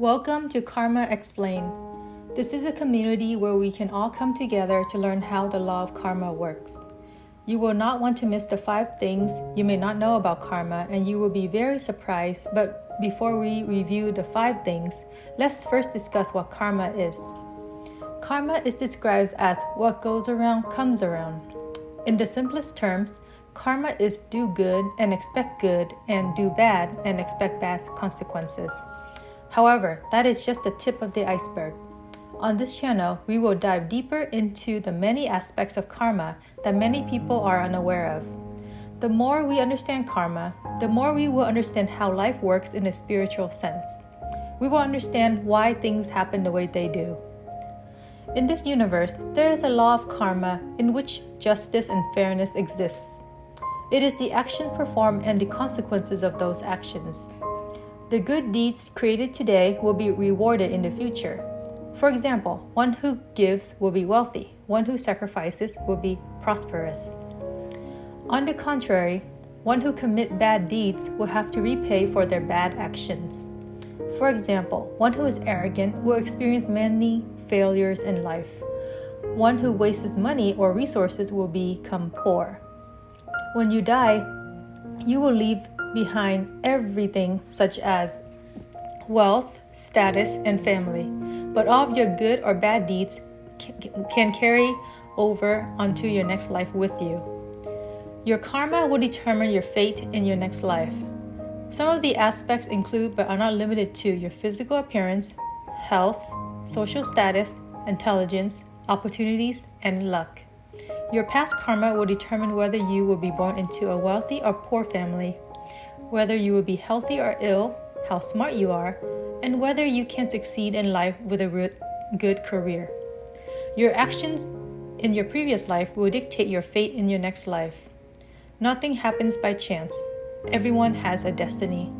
Welcome to Karma Explained. This is a community where we can all come together to learn how the law of karma works. You will not want to miss the 5 things you may not know about karma, and you will be very surprised. But before we review the 5 things, let's first discuss what karma is. Karma is described as what goes around comes around. In the simplest terms, karma is do good and expect good, and do bad and expect bad consequences. However, that is just the tip of the iceberg. On this channel, we will dive deeper into the many aspects of karma that many people are unaware of. The more we understand karma, the more we will understand how life works in a spiritual sense. We will understand why things happen the way they do. In this universe, there is a law of karma in which justice and fairness exists. It is the action performed and the consequences of those actions. The good deeds created today will be rewarded in the future. For example, one who gives will be wealthy. One who sacrifices will be prosperous. On the contrary, one who commits bad deeds will have to repay for their bad actions. For example, one who is arrogant will experience many failures in life. One who wastes money or resources will become poor. When you die, you will leave behind everything such as wealth, status, and family. But all of your good or bad deeds can carry over onto your next life with you. Your karma will determine your fate in your next life. Some of the aspects include but are not limited to your physical appearance, health, social status, intelligence, opportunities, and luck. Your past karma will determine whether you will be born into a wealthy or poor family, whether you will be healthy or ill, how smart you are, and whether you can succeed in life with a good career. Your actions in your previous life will dictate your fate in your next life. Nothing happens by chance. Everyone has a destiny.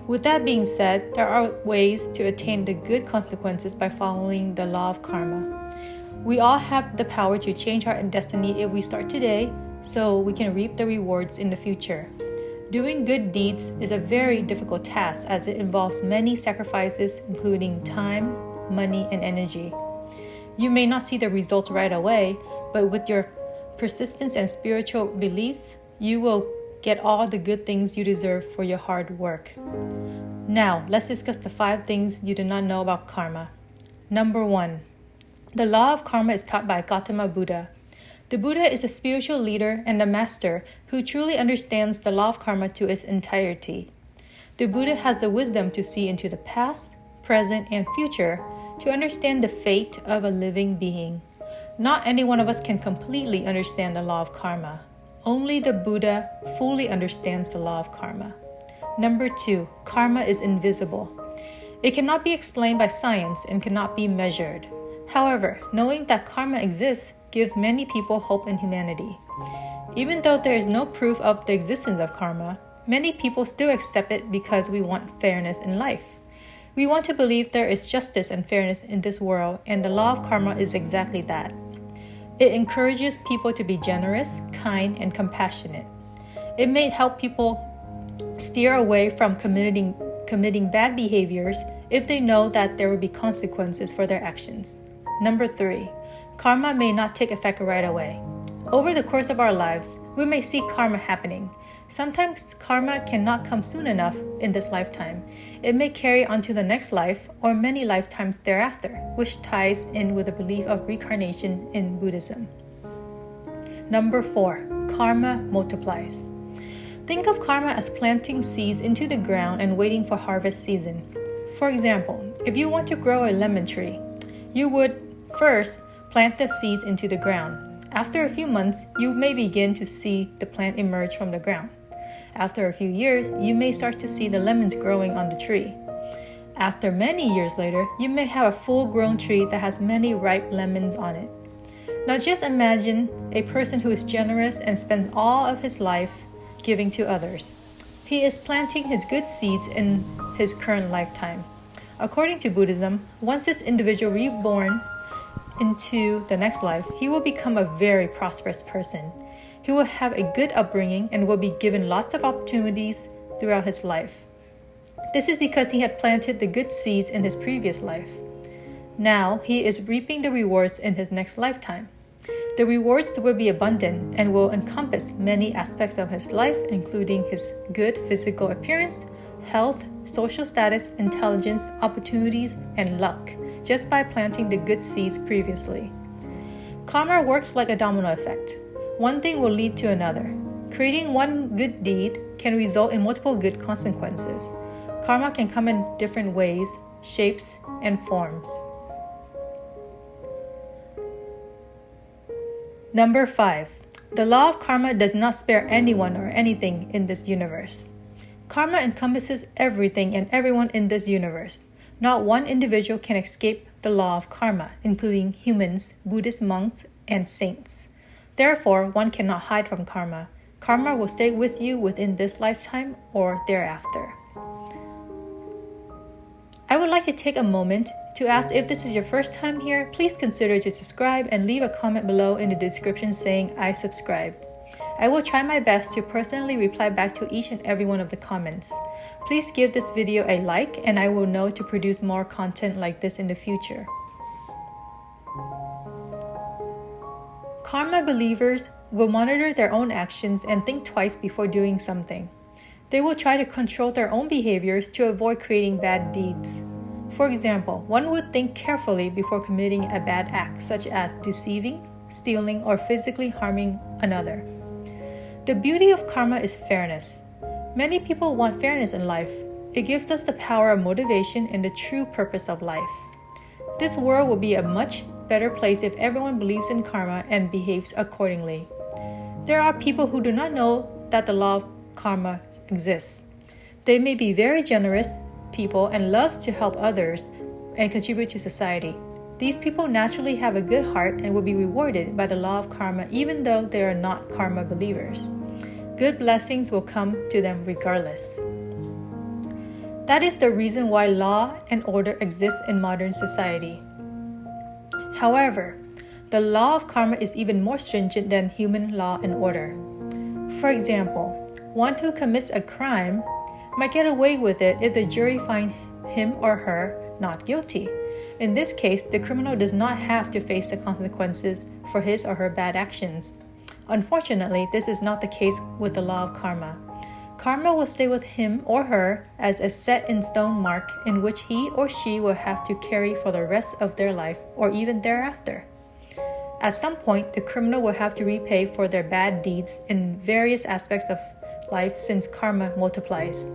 With that being said, there are ways to attain the good consequences by following the law of karma. We all have the power to change our destiny if we start today, so we can reap the rewards in the future. Doing good deeds is a very difficult task as it involves many sacrifices, including time, money, and energy. You may not see the results right away, but with your persistence and spiritual belief, you will get all the good things you deserve for your hard work. Now, let's discuss the 5 things you do not know about karma. Number 1. The law of karma is taught by Gautama Buddha. The Buddha is a spiritual leader and a master who truly understands the law of karma to its entirety. The Buddha has the wisdom to see into the past, present, and future to understand the fate of a living being. Not any one of us can completely understand the law of karma. Only the Buddha fully understands the law of karma. Number 2, karma is invisible. It cannot be explained by science and cannot be measured. However, knowing that karma exists gives many people hope in humanity. Even though there is no proof of the existence of karma, many people still accept it because we want fairness in life. We want to believe there is justice and fairness in this world, and the law of karma is exactly that. It encourages people to be generous, kind, and compassionate. It may help people steer away from committing bad behaviors if they know that there will be consequences for their actions. Number 3. Karma may not take effect right away. Over the course of our lives, we may see karma happening. Sometimes karma cannot come soon enough in this lifetime. It may carry on to the next life or many lifetimes thereafter, which ties in with the belief of reincarnation in Buddhism. Number 4. Karma multiplies. Think of karma as planting seeds into the ground and waiting for harvest season. For example, if you want to grow a lemon tree, you would first plant the seeds into the ground. After a few months, you may begin to see the plant emerge from the ground. After a few years, you may start to see the lemons growing on the tree. After many years later, you may have a full-grown tree that has many ripe lemons on it. Now just imagine a person who is generous and spends all of his life giving to others. He is planting his good seeds in his current lifetime. According to Buddhism, once this individual reborn into the next life, he will become a very prosperous person. He will have a good upbringing and will be given lots of opportunities throughout his life. This is because he had planted the good seeds in his previous life. Now he is reaping the rewards in his next lifetime. The rewards will be abundant and will encompass many aspects of his life, including his good physical appearance, health, social status, intelligence, opportunities, and luck, just by planting the good seeds previously. Karma works like a domino effect. One thing will lead to another. Creating one good deed can result in multiple good consequences. Karma can come in different ways, shapes, and forms. Number 5. The law of karma does not spare anyone or anything in this universe. Karma encompasses everything and everyone in this universe. Not one individual can escape the law of karma, including humans, Buddhist monks, and saints. Therefore, one cannot hide from karma. Karma will stay with you within this lifetime or thereafter. I would like to take a moment to ask if this is your first time here, please consider to subscribe and leave a comment below in the description saying I subscribe. I will try my best to personally reply back to each and every one of the comments. Please give this video a like and I will know to produce more content like this in the future. Karma believers will monitor their own actions and think twice before doing something. They will try to control their own behaviors to avoid creating bad deeds. For example, one would think carefully before committing a bad act, such as deceiving, stealing, or physically harming another. The beauty of karma is fairness. Many people want fairness in life. It gives us the power of motivation and the true purpose of life. This world will be a much better place if everyone believes in karma and behaves accordingly. There are people who do not know that the law of karma exists. They may be very generous people and loves to help others and contribute to society. These people naturally have a good heart and will be rewarded by the law of karma even though they are not karma believers. Good blessings will come to them regardless. That is the reason why law and order exists in modern society. However, the law of karma is even more stringent than human law and order. For example, one who commits a crime might get away with it if the jury finds him or her not guilty. In this case, the criminal does not have to face the consequences for his or her bad actions. Unfortunately, this is not the case with the law of karma. Karma will stay with him or her as a set-in-stone mark in which he or she will have to carry for the rest of their life or even thereafter. At some point, the criminal will have to repay for their bad deeds in various aspects of life since karma multiplies.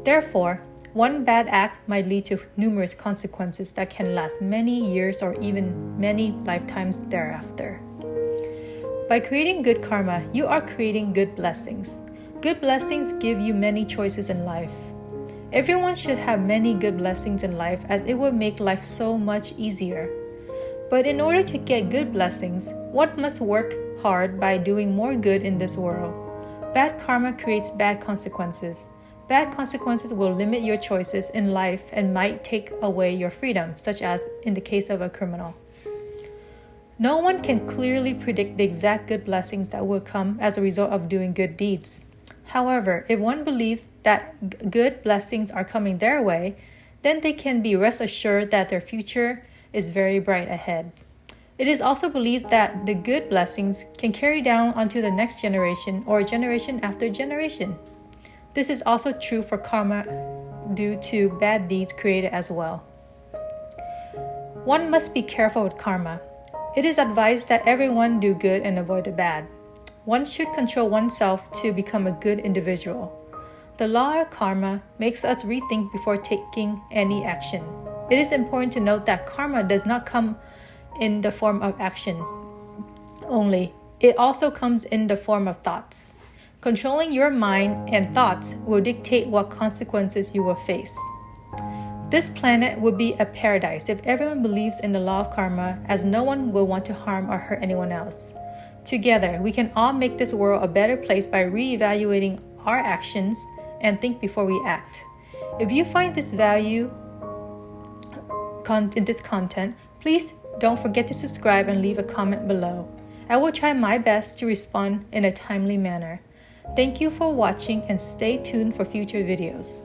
Therefore, one bad act might lead to numerous consequences that can last many years or even many lifetimes thereafter. By creating good karma, you are creating good blessings. Good blessings give you many choices in life. Everyone should have many good blessings in life as it will make life so much easier. But in order to get good blessings, one must work hard by doing more good in this world. Bad karma creates bad consequences. Bad consequences will limit your choices in life and might take away your freedom, such as in the case of a criminal. No one can clearly predict the exact good blessings that will come as a result of doing good deeds. However, if one believes that good blessings are coming their way, then they can be rest assured that their future is very bright ahead. It is also believed that the good blessings can carry down onto the next generation or generation after generation. This is also true for karma due to bad deeds created as well. One must be careful with karma. It is advised that everyone do good and avoid the bad. One should control oneself to become a good individual. The law of karma makes us rethink before taking any action. It is important to note that karma does not come in the form of actions only. It also comes in the form of thoughts. Controlling your mind and thoughts will dictate what consequences you will face. This planet would be a paradise if everyone believes in the law of karma, as no one will want to harm or hurt anyone else. Together, we can all make this world a better place by re-evaluating our actions and think before we act. If you find this value in this content, please don't forget to subscribe and leave a comment below. I will try my best to respond in a timely manner. Thank you for watching and stay tuned for future videos.